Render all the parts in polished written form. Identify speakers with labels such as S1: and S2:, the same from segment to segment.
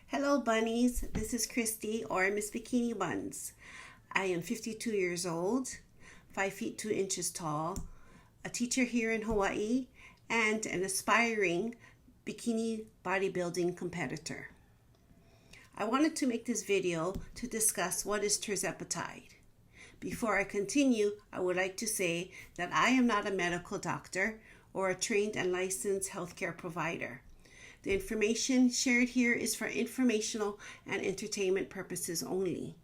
S1: Hello bunnies, this is Christy or Miss Bikini Buns. I am 52 years old, 5 feet 2 inches tall, a teacher here in Hawaii, and an aspiring bikini bodybuilding competitor. I wanted to make this video to discuss what is tirzepatide. Before I continue, I would like to say that I am not a medical doctor or a trained and licensed healthcare provider. The information shared here is for informational and entertainment purposes only.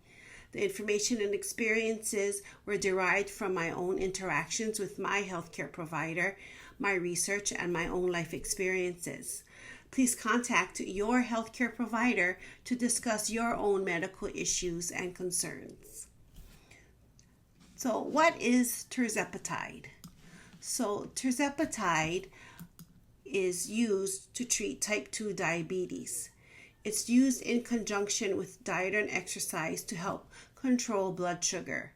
S1: The information and experiences were derived from my own interactions with my healthcare provider, my research, and my own life experiences. Please contact your healthcare provider to discuss your own medical issues and concerns. So, what is tirzepatide? So, tirzepatide is used to treat type 2 diabetes. It's used in conjunction with diet and exercise to help control blood sugar.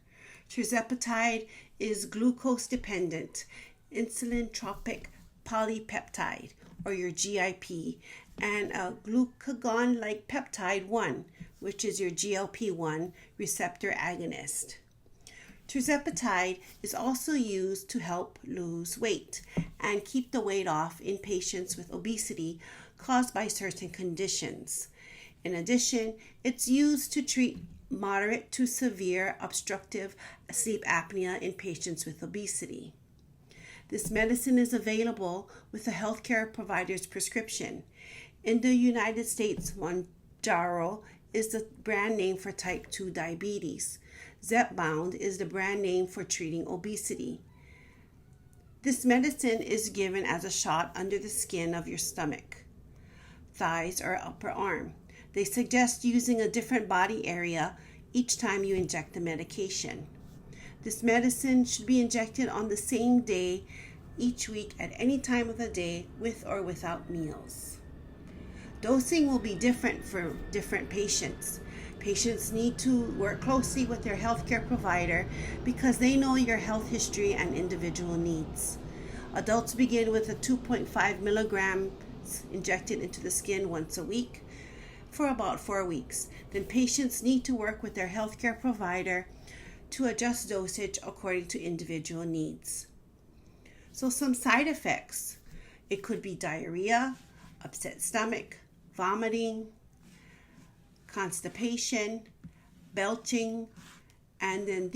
S1: Tirzepatide is glucose-dependent, insulin-tropic polypeptide, or your GIP, and a glucagon-like peptide 1, which is your GLP-1 receptor agonist. Tirzepatide is also used to help lose weight and keep the weight off in patients with obesity caused by certain conditions. In addition, it's used to treat moderate to severe obstructive sleep apnea in patients with obesity. This medicine is available with a healthcare provider's prescription. In the United States, Mounjaro is the brand name for type 2 diabetes. Zepbound is the brand name for treating obesity. This medicine is given as a shot under the skin of your stomach, thighs, or upper arm. They suggest using a different body area each time you inject the medication. This medicine should be injected on the same day each week at any time of the day with or without meals. Dosing will be different for different patients. Patients need to work closely with their healthcare provider because they know your health history and individual needs. Adults begin with a 2.5 milligrams injected into the skin once a week for about 4 weeks. Then patients need to work with their healthcare provider to adjust dosage according to individual needs. So some side effects. It could be diarrhea, upset stomach, vomiting, constipation, belching, and then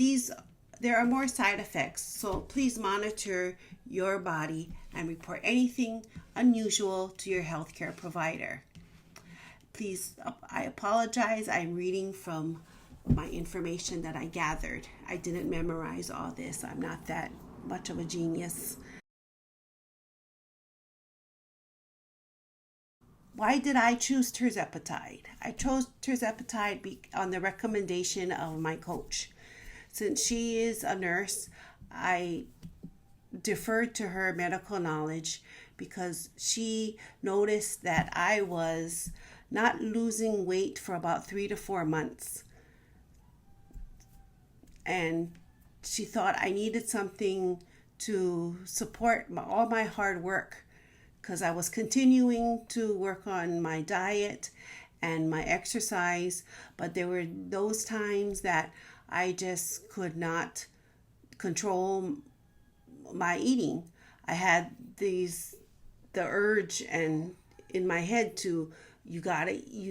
S1: there are more side effects. So please monitor your body and report anything unusual to your healthcare provider. Please, I apologize. I'm reading from my information that I gathered. I didn't memorize all this. I'm not that much of a genius. Why did I choose tirzepatide? I chose tirzepatide on the recommendation of my coach. Since she is a nurse, I deferred to her medical knowledge because she noticed that I was not losing weight for about 3 to 4 months. And she thought I needed something to support all my hard work, because I was continuing to work on my diet and my exercise, but there were those times that I just could not control my eating. I had the urge and in my head to, you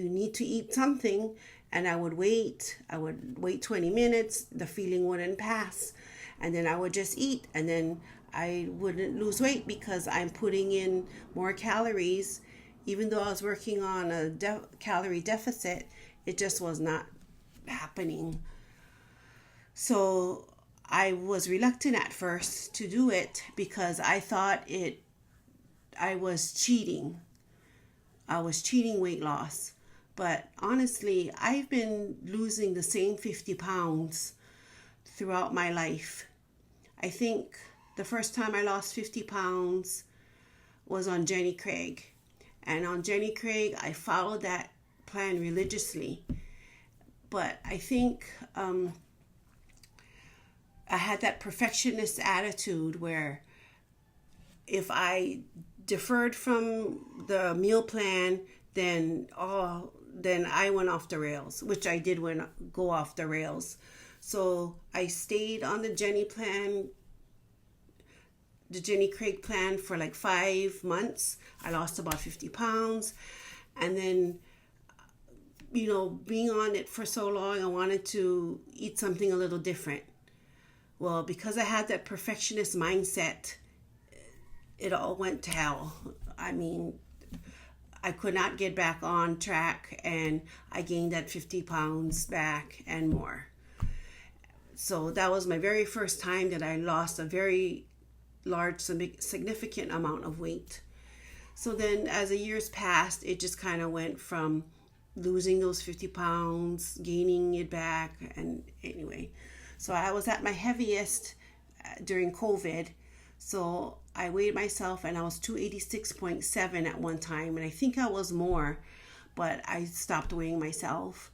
S1: need to eat something, and I would wait 20 minutes, the feeling wouldn't pass, and then I would just eat, and then I wouldn't lose weight because I'm putting in more calories. Even though I was working on a calorie deficit, it just was not happening. So I was reluctant at first to do it because I thought I was cheating. I was cheating weight loss. But honestly, I've been losing the same 50 pounds throughout my life. I think the first time I lost 50 pounds was on Jenny Craig. And on Jenny Craig, I followed that plan religiously. But I think I had that perfectionist attitude where if I deferred from the meal plan, then then I went off the rails, which I did go off the rails. So I stayed on the Jenny plan, the Jenny Craig plan for like 5 months. I lost about 50 pounds. And then, being on it for so long, I wanted to eat something a little different. Well, because I had that perfectionist mindset, it all went to hell. I mean, I could not get back on track, and I gained that 50 pounds back and more. So that was my very first time that I lost a very large, significant amount of weight. So then as the years passed, it just kind of went from losing those 50 pounds, gaining it back. And anyway, so I was at my heaviest during COVID. So I weighed myself and I was 286.7 at one time. And I think I was more, but I stopped weighing myself.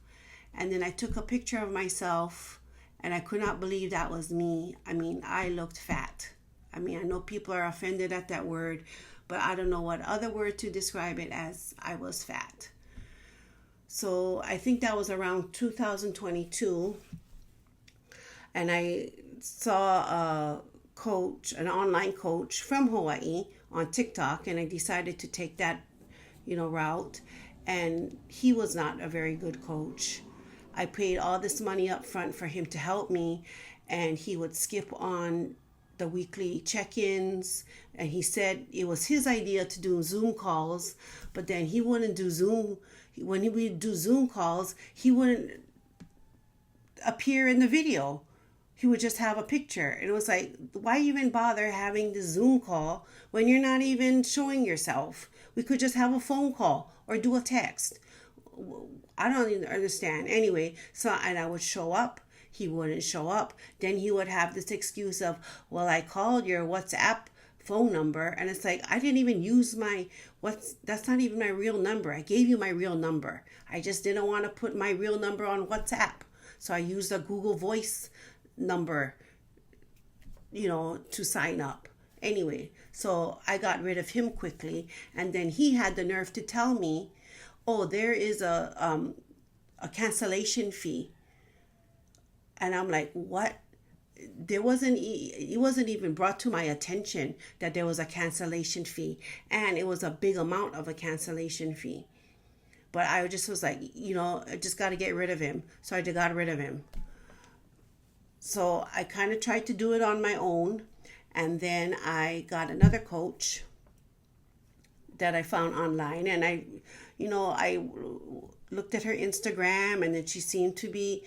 S1: And then I took a picture of myself and I could not believe that was me. I mean, I looked fat. I mean, I know people are offended at that word, but I don't know what other word to describe it as. I was fat. So I think that was around 2022. And I saw a coach, an online coach from Hawaii on TikTok, and I decided to take that, route. And he was not a very good coach. I paid all this money up front for him to help me, and he would skip on the weekly check-ins, and he said it was his idea to do Zoom calls, but then he wouldn't do Zoom. When he would do Zoom calls, he wouldn't appear in the video. He would just have a picture. And it was like, why even bother having the Zoom call when you're not even showing yourself? We could just have a phone call or do a text. I don't even understand. Anyway, and I would show up. He wouldn't show up. Then he would have this excuse of, well, I called your WhatsApp phone number. And it's like, I didn't even use that's not even my real number. I gave you my real number. I just didn't want to put my real number on WhatsApp. So I used a Google Voice number, to sign up. Anyway, so I got rid of him quickly. And then he had the nerve to tell me, oh, there is a cancellation fee. And I'm like, what? It wasn't even brought to my attention that there was a cancellation fee, and it was a big amount of a cancellation fee. But I just was like, I just got to get rid of him. So I got rid of him. So I kind of tried to do it on my own, and then I got another coach that I found online, and I looked at her Instagram, and then she seemed to be,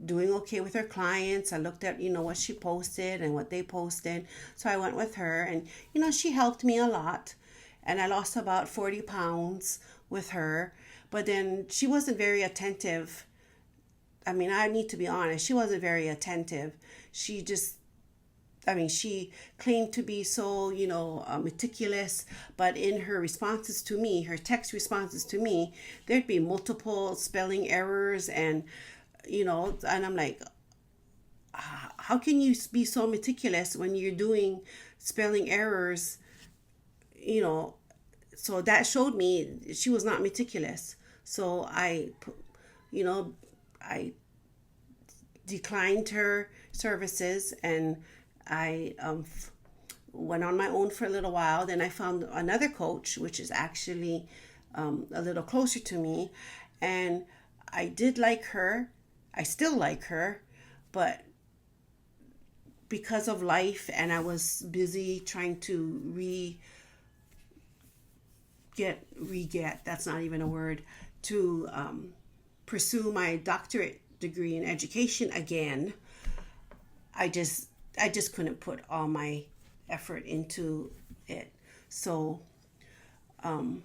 S1: doing okay with her clients. I looked at, what she posted and what they posted. So I went with her, and, she helped me a lot. And I lost about 40 pounds with her. But then she wasn't very attentive. I mean, I need to be honest. She wasn't very attentive. She claimed to be so, meticulous, but in her responses to me, her text responses to me, there'd be multiple spelling errors and, and I'm like, how can you be so meticulous when you're doing spelling errors, so that showed me she was not meticulous. So I declined her services, and I went on my own for a little while. Then I found another coach, which is actually a little closer to me. And I did like her. I still like her. But because of life, and I was busy trying to that's not even a word, to pursue my doctorate degree in education again, I just couldn't put all my effort into it. So that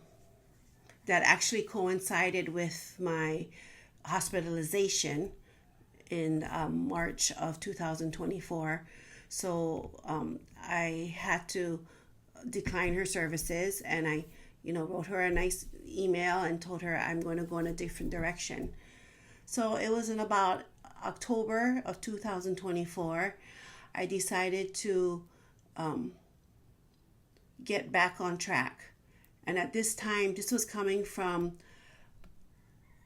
S1: actually coincided with my hospitalization in March of 2024. So I had to decline her services, and I wrote her a nice email and told her I'm going to go in a different direction. So it was in about October of 2024, I decided to get back on track. And at this time, this was coming from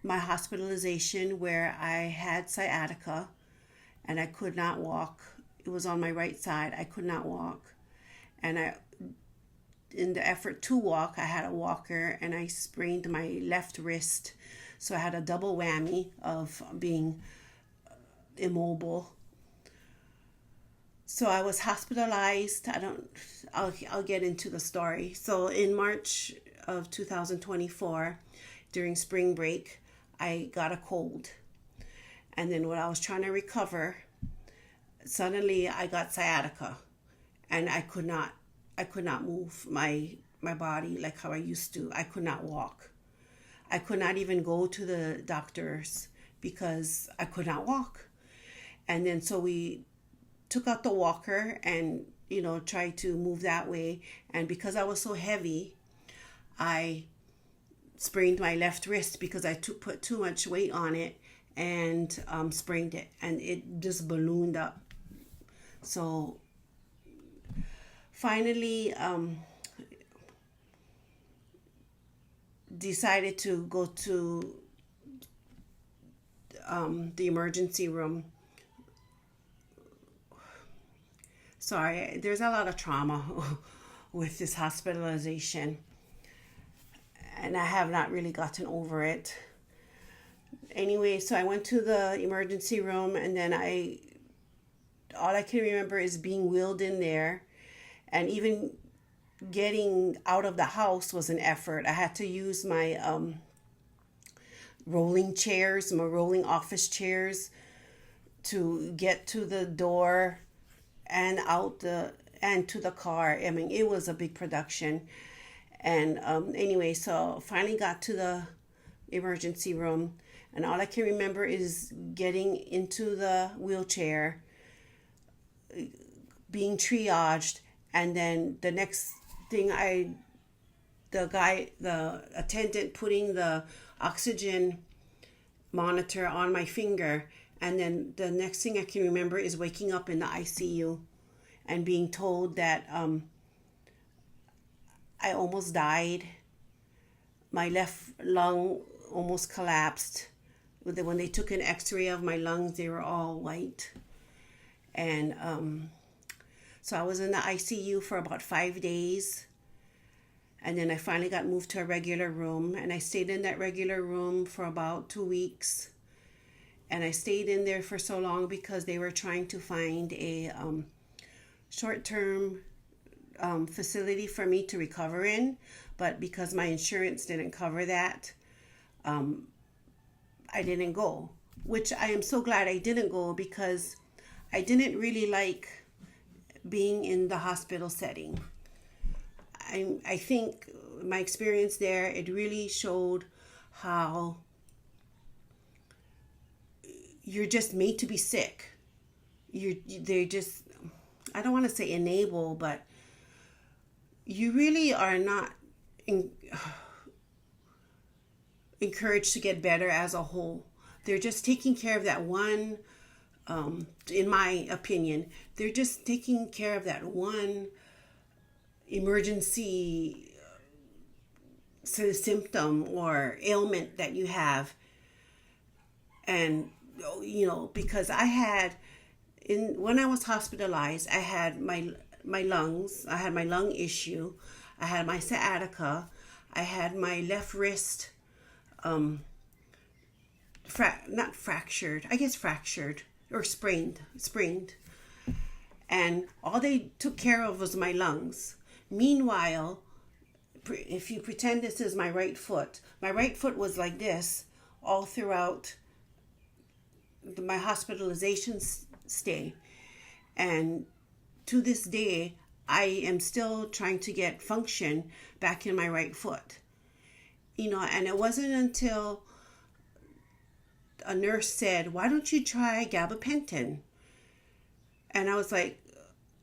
S1: my hospitalization where I had sciatica and I could not walk. It was on my right side. I could not walk. And in the effort to walk, I had a walker and I sprained my left wrist. So I had a double whammy of being immobile. So I was hospitalized. I'll get into the story. So in March of 2024, during spring break, I got a cold. And then when I was trying to recover, suddenly I got sciatica and I could not move my body like how I used to. I could not walk. I could not even go to the doctors because I could not walk. And then so we took out the walker and tried to move that way. And because I was so heavy, I sprained my left wrist because I put too much weight on it and sprained it, and it just ballooned up. So finally decided to go to the emergency room. Sorry, there's a lot of trauma with this hospitalization, and I have not really gotten over it. Anyway, so I went to the emergency room, and then all I can remember is being wheeled in there, and even getting out of the house was an effort. I had to use my rolling chairs, my rolling office chairs, to get to the door and and to the car. I mean, it was a big production. And anyway, so finally got to the emergency room, and all I can remember is getting into the wheelchair, being triaged, and then the next thing the attendant putting the oxygen monitor on my finger, and then the next thing I can remember is waking up in the ICU and being told that I almost died. My left lung almost collapsed. When they took an x-ray of my lungs, they were all white. And so I was in the ICU for about 5 days. And then I finally got moved to a regular room. And I stayed in that regular room for about 2 weeks. And I stayed in there for so long because they were trying to find a short-term facility for me to recover in. But because my insurance didn't cover that, I didn't go, which I am so glad I didn't go, because I didn't really like being in the hospital setting. I think my experience there, it really showed how you're just made to be sick. They're just, I don't want to say enable, but you really are not encouraged to get better as a whole. They're just taking care of that one, in my opinion, they're just taking care of that one emergency symptom or ailment that you have. And, because when I was hospitalized, I had my lungs, I had my lung issue, I had my sciatica, I had my left wrist not fractured, I guess fractured or sprained. And all they took care of was my lungs. Meanwhile, if you pretend this is my right foot was like this all throughout my hospitalization stay. And to this day, I am still trying to get function back in my right foot. And it wasn't until a nurse said, "Why don't you try gabapentin?" And I was like,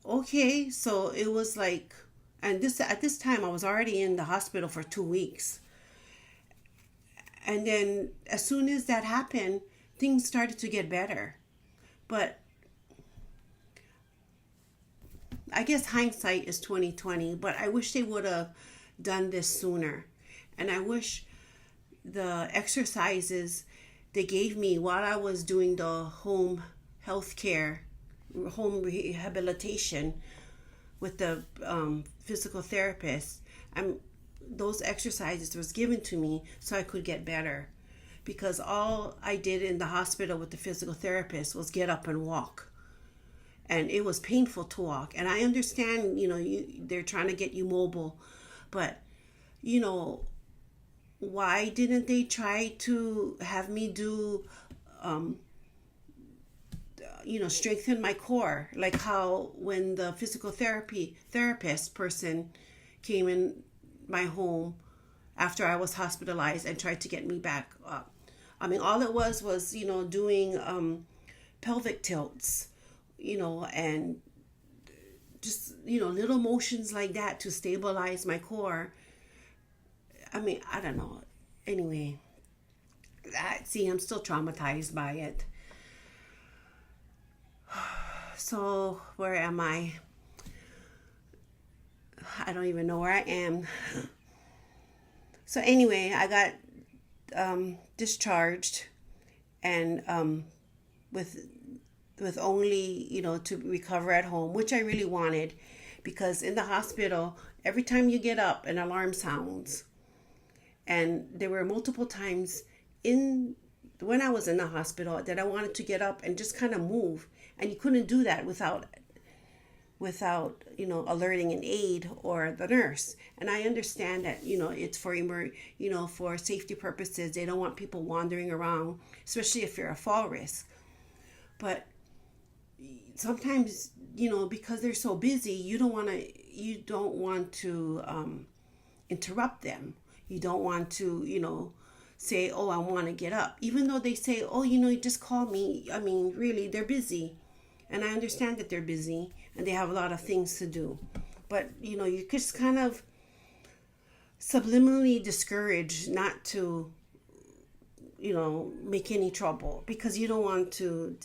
S1: okay. So it was like, and at this time I was already in the hospital for 2 weeks. And then as soon as that happened, things started to get better. But I guess hindsight is 2020, but I wish they would have done this sooner. And I wish, the exercises they gave me while I was doing the home health care, home rehabilitation with the physical therapist, those exercises was given to me so I could get better. Because all I did in the hospital with the physical therapist was get up and walk. And it was painful to walk. And I understand, they're trying to get you mobile. But, why didn't they try to have me do, strengthen my core? Like how when the physical therapist person came in my home after I was hospitalized and tried to get me back up. All it was, doing pelvic tilts, and just, little motions like that to stabilize my core. I don't know. Anyway, I'm still traumatized by it. So, where am I? I don't even know where I am. So anyway, I got discharged, and with only to recover at home, which I really wanted, because in the hospital, every time you get up, an alarm sounds, and there were multiple times when I was in the hospital that I wanted to get up and just kind of move, and you couldn't do that without alerting an aide or the nurse. And I understand that it's for safety purposes. They don't want people wandering around, especially if you're a fall risk. But sometimes because they're so busy, you don't want to interrupt them. You don't want to say, oh, I want to get up, even though they say, oh, just call me. Really, they're busy. And I understand that they're busy and they have a lot of things to do. But, you just kind of subliminally discourage not to, make any trouble, because you don't want to,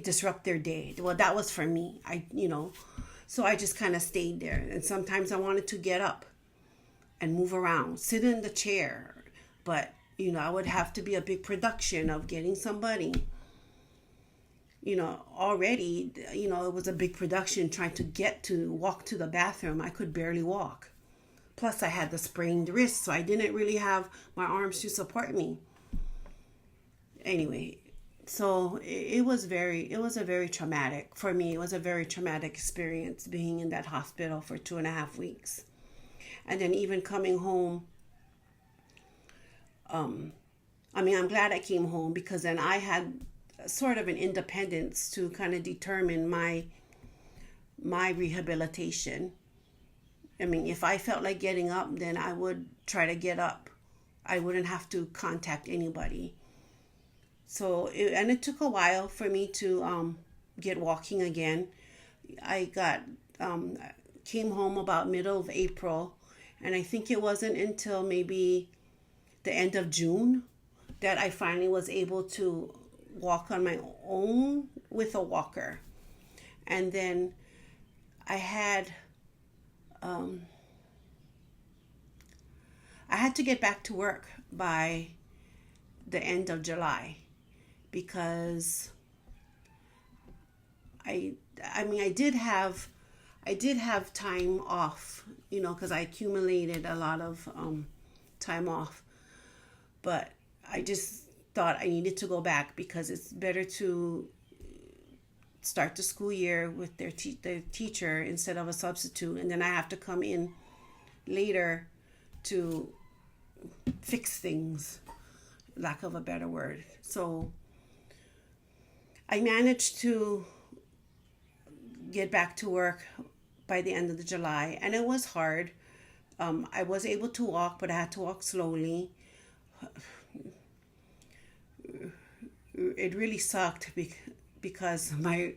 S1: disrupt their day. Well, that was for me. So I just kind of stayed there. And sometimes I wanted to get up and move around, sit in the chair. But I would have to be a big production of getting somebody. Already, it was a big production trying to walk to the bathroom. I could barely walk. Plus, I had the sprained wrist, so I didn't really have my arms to support me. Anyway, so it was a very traumatic, for me, it was a very traumatic experience being in that hospital for 2.5 weeks. And then even coming home, I'm glad I came home, because then I had sort of an independence to kind of determine my rehabilitation. If I felt like getting up, then I would try to get up. I wouldn't have to contact anybody. So, it took a while for me to get walking again. I came home about middle of April, and I think it wasn't until maybe the end of June that I finally was able to walk on my own with a walker. And then I had to get back to work by the end of July, because I did have time off, because I accumulated a lot of time off. But I just thought I needed to go back, because it's better to start the school year with their teacher instead of a substitute, and then I have to come in later to fix things, lack of a better word. So I managed to get back to work by the end of July, and it was hard. I was able to walk, but I had to walk slowly. It really sucked because my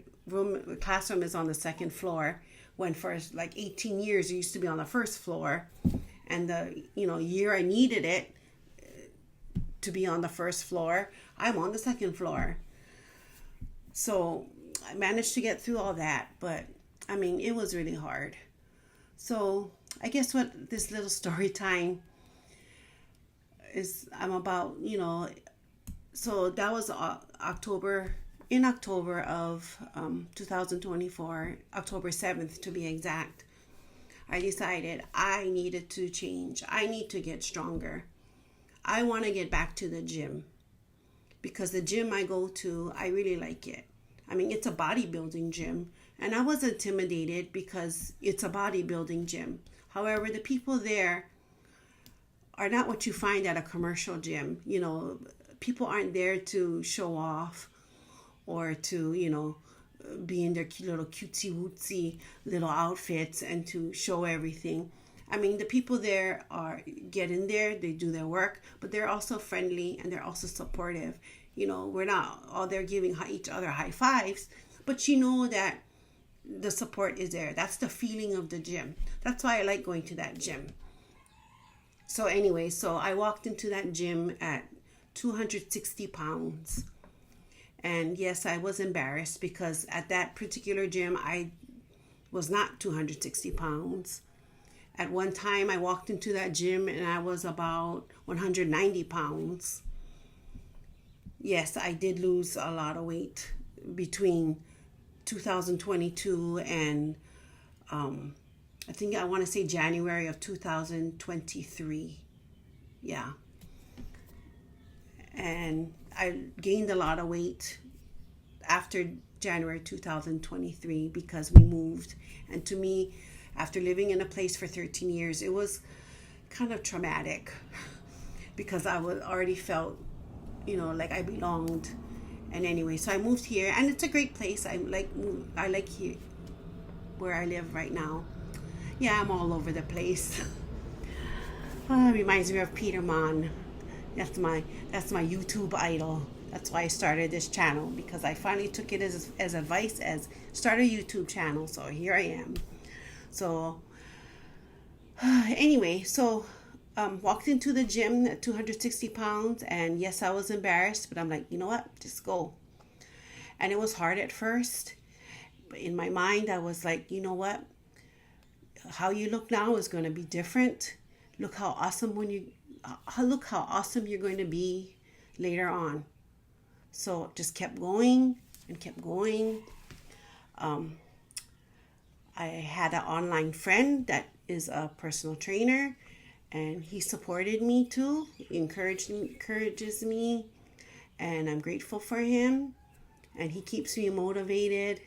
S1: classroom is on the second floor, when for like 18 years it used to be on the first floor, and the year I needed it to be on the first floor, I'm on the second floor. So I managed to get through all that, but it was really hard. So I guess what this little story time is, I'm about, so that was October, in October of 2024, October 7th to be exact. I decided I needed to change. I need to get stronger. I want to get back to the gym because the gym I go to, I really like it. I mean, it's a bodybuilding gym, and I was intimidated because it's a bodybuilding gym. However, the people there are not what you find at a commercial gym. People aren't there to show off or to, be in their cute little cutesy wootsy little outfits and to show everything. I mean, the people there get in there, they do their work, but they're also friendly and they're also supportive. We're not all there giving each other high fives, but you know that the support is there. That's the feeling of the gym. That's why I like going to that gym. So anyway, so I walked into that gym at 260 pounds. And yes, I was embarrassed because at that particular gym, I was not 260 pounds. At one time, I walked into that gym and I was about 190 pounds. Yes, I did lose a lot of weight between 2022 and I think I want to say January of 2023. Yeah. And I gained a lot of weight after January 2023 because we moved. And to me, after living in a place for 13 years, it was kind of traumatic because I was already felt, like I belonged. And anyway, so I moved here, and it's a great place. I like here where I live right now. Yeah, I'm all over the place. It reminds me of Peter Mon. That's my YouTube idol. That's why I started this channel, because I finally took it as advice as start a YouTube channel. So here I am. So anyway, so walked into the gym at 260 pounds, and yes, I was embarrassed, but I'm like, you know what, just go. And it was hard at first, but in my mind I was like, you know what, how you look now is going to be different. Look how awesome you're going to be later on. So just kept going and kept going. I had an online friend that is a personal trainer, and he supported me too. He encourages me, and I'm grateful for him. And he keeps me motivated.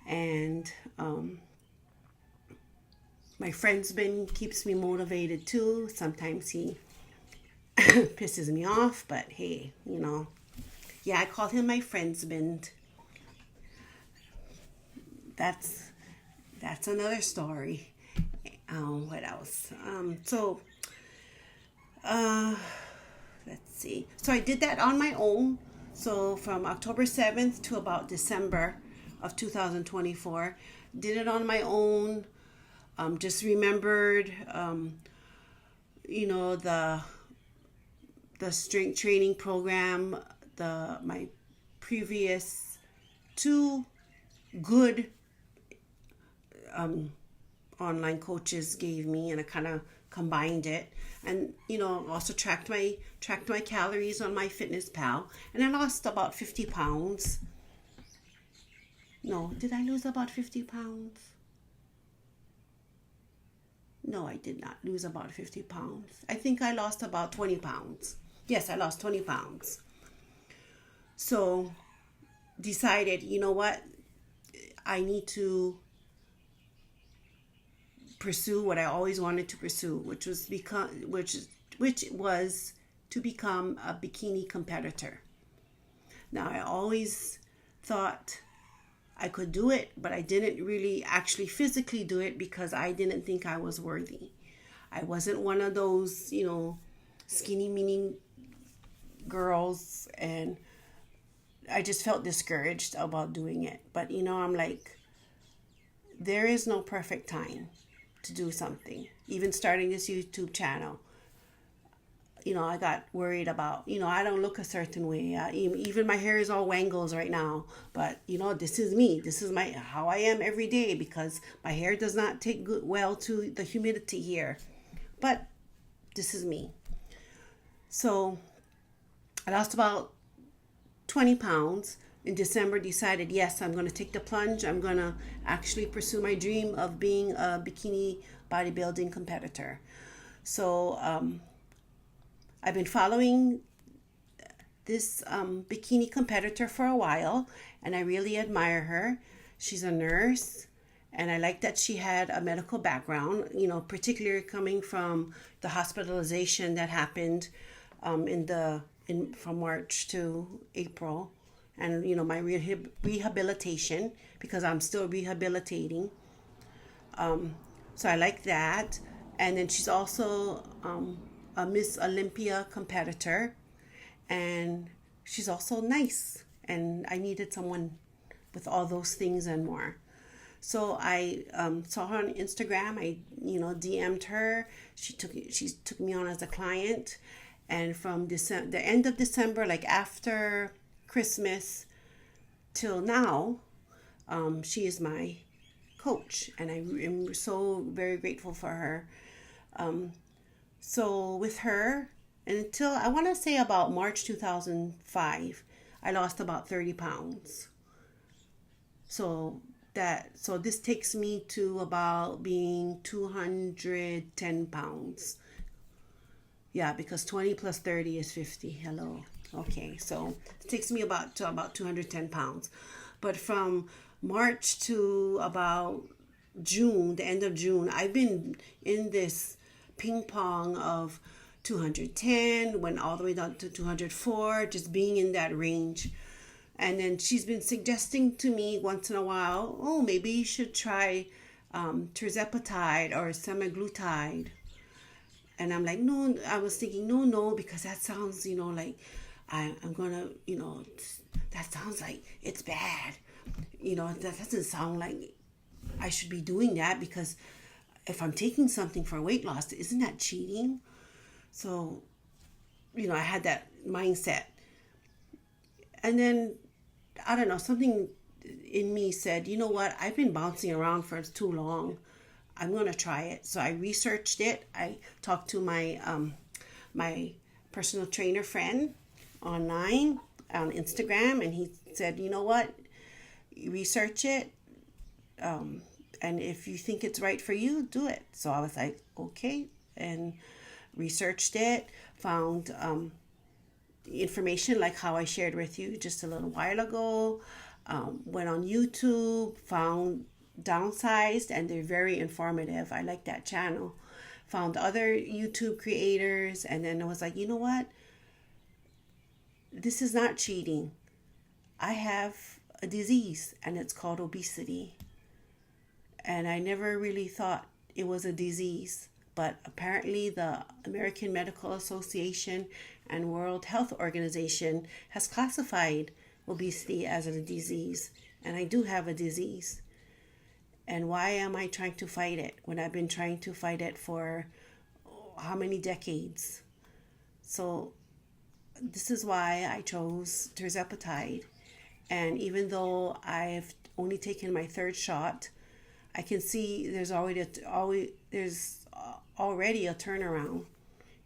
S1: And my friend's keeps me motivated too. Sometimes he pisses me off, but hey, yeah, I call him my friendsman. That's another story. What else? Let's see. So I did that on my own. So from October 7th to about December of 2024, did it on my own. Just remembered, the strength training program, my previous two good online coaches gave me, and I kind of combined it, and also tracked my calories on my Fitness Pal, and I lost about 50 pounds. No, did I lose about 50 pounds? No, I did not lose about 50 pounds. I think I lost about 20 pounds. Yes, I lost 20 pounds. So decided, you know what? I need to pursue what I always wanted to pursue, which was to become a bikini competitor. Now, I always thought I could do it, but I didn't really actually physically do it because I didn't think I was worthy. I wasn't one of those, skinny mini girls, and I just felt discouraged about doing it. But, I'm like, there is no perfect time to do something. Even starting this YouTube channel, I got worried about, I don't look a certain way. Even my hair is all wangles right now. But, this is me. This is how I am every day, because my hair does not take well to the humidity here. But this is me. So I lost about 20 pounds. In December, decided, yes, I'm going to take the plunge. I'm going to actually pursue my dream of being a bikini bodybuilding competitor. So I've been following this bikini competitor for a while, and I really admire her. She's a nurse, and I like that she had a medical background, particularly coming from the hospitalization that happened from March to April, and my rehabilitation, because I'm still rehabilitating. So I like that. And then she's also a Miss Olympia competitor, and she's also nice, and I needed someone with all those things and more. So I saw her on Instagram. I DM'd her. She took me on as a client, and from the end of December, like after Christmas till now, she is my coach, and I am so very grateful for her. So with her, until I want to say about March 2005, I lost about 30 pounds. So this takes me to about being 210 pounds. Yeah, because 20 plus 30 is 50. Hello. Okay, so it takes me about 210 pounds. But from March to about June, the end of June, I've been in this ping pong of 210, went all the way down to 204, just being in that range. And then she's been suggesting to me once in a while, oh, maybe you should try Tirzepatide or semaglutide. And I'm like, no, I was thinking, no, because that sounds, like I'm gonna, that sounds like it's bad. That doesn't sound like I should be doing that, because if I'm taking something for weight loss, isn't that cheating? So, I had that mindset. And then, I don't know, something in me said, you know what, I've been bouncing around for too long. I'm going to try it. So I researched it. I talked to my personal trainer friend online on Instagram, and he said, you know what, research it. And if you think it's right for you, do it. So I was like, okay, and researched it, found information like how I shared with you just a little while ago, went on YouTube, found Downsized, and they're very informative. I like that channel. Found other YouTube creators, and then I was like, you know what? This is not cheating. I have a disease, and it's called obesity. And I never really thought it was a disease, but apparently the American Medical Association and World Health Organization has classified obesity as a disease, and I do have a disease. And why am I trying to fight it when I've been trying to fight it for how many decades? So this is why I chose Tirzepatide. And even though I've only taken my third shot, I can see there's already a turnaround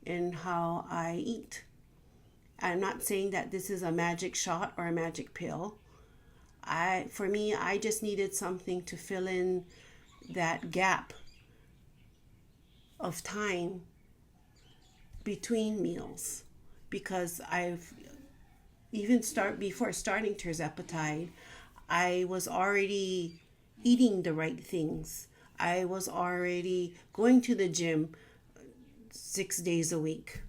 S1: in how I eat. I'm not saying that this is a magic shot or a magic pill. For me, I just needed something to fill in that gap of time between meals, because I've even before starting Tirzepatide, I was already eating the right things. I was already going to the gym 6 days a week.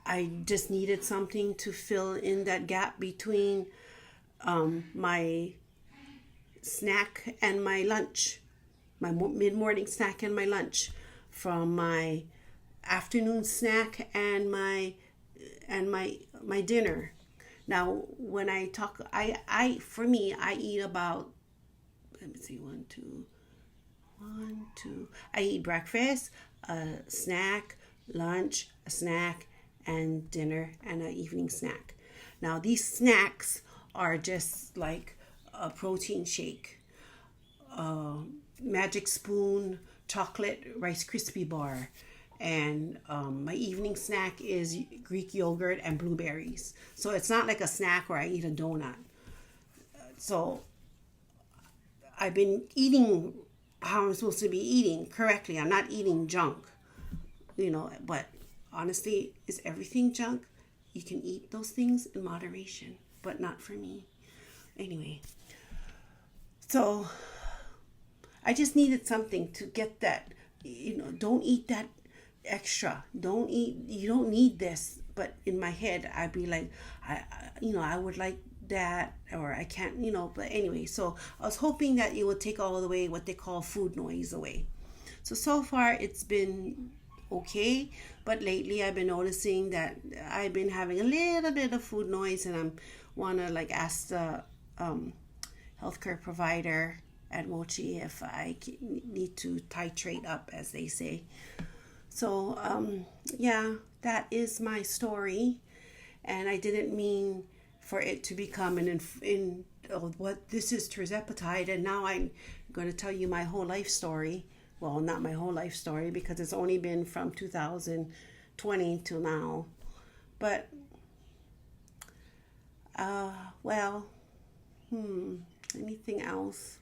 S1: I just needed something to fill in that gap between my snack and my lunch, my mid-morning snack and my lunch, from my afternoon snack and my dinner. Now, when I talk, for me, I eat about, let me see, one, two. I eat breakfast. a snack, lunch, a snack, and dinner, and an evening snack. Now, these snacks are just like a protein shake, magic spoon, chocolate Rice Krispie bar, and my evening snack is Greek yogurt and blueberries. So it's not like a snack where I eat a donut. So I've been eating how I'm supposed to be eating correctly. I'm not eating junk, but honestly, is everything junk? You can eat those things in moderation, but not for me. Anyway, so I just needed something to get that, don't eat that extra. You don't need this. But in my head, I'd be like, I would like that, or I can't, but anyway, so I was hoping that it would take all the way what they call food noise away. So far it's been okay, but lately I've been noticing that I've been having a little bit of food noise, and I'm want to like ask the healthcare provider at Mochi if I need to titrate up, as they say. So yeah, that is my story, and I didn't mean for it to become what this is Tirzepatide, and now I'm going to tell you my whole life story. Well, not my whole life story, because it's only been from 2020 till now. But anything else?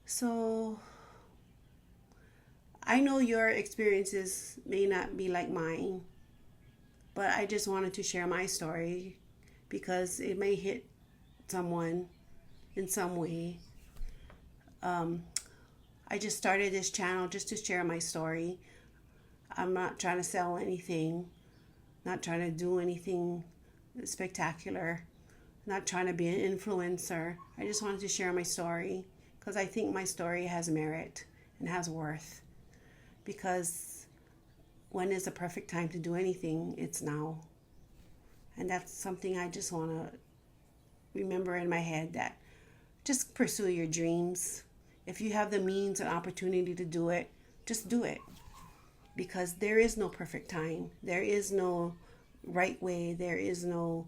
S1: So I know your experiences may not be like mine, but I just wanted to share my story because it may hit someone in some way. I just started this channel just to share my story. I'm not trying to sell anything, not trying to do anything spectacular, not trying to be an influencer. I just wanted to share my story because I think my story has merit and has worth. Because when is the perfect time to do anything? It's now. And that's something I just want to remember in my head, that just pursue your dreams. If you have the means and opportunity to do it, just do it. Because there is no perfect time. There is no right way. There is no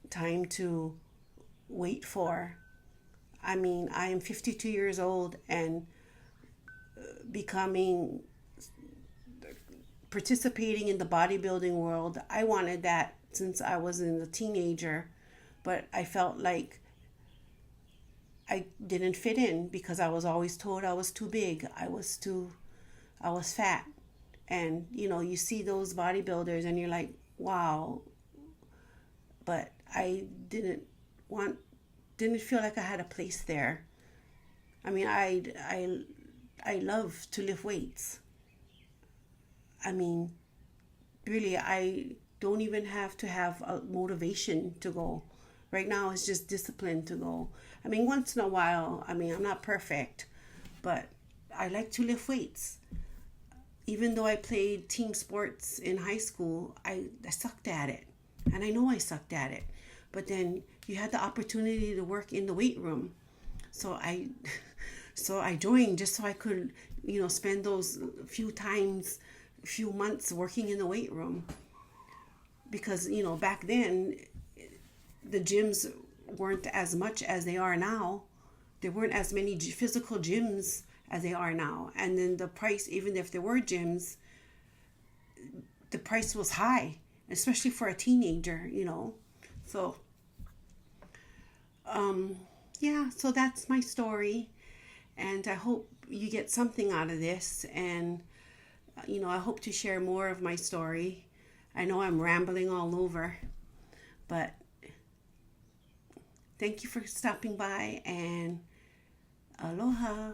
S1: time to wait for. I mean, I am 52 years old and participating in the bodybuilding world. I wanted that since I was a teenager, but I felt like I didn't fit in because I was always told I was too big. I was fat. And, you see those bodybuilders and you're like, wow. But I didn't feel like I had a place there. I mean, I love to lift weights. I mean, really, I don't even have to have a motivation to go. Right now, it's just discipline to go. I mean, once in a while, I'm not perfect, but I like to lift weights. Even though I played team sports in high school, I sucked at it. And I know I sucked at it. But then you had the opportunity to work in the weight room. So I joined just so I could, spend those few months working in the weight room. Because, back then, the gyms weren't as much as they are now. There weren't as many physical gyms as they are now. And then the price, even if there were gyms, the price was high, especially for a teenager, So, so that's my story. And I hope you get something out of this. And, I hope to share more of my story. I know I'm rambling all over, but thank you for stopping by, and aloha.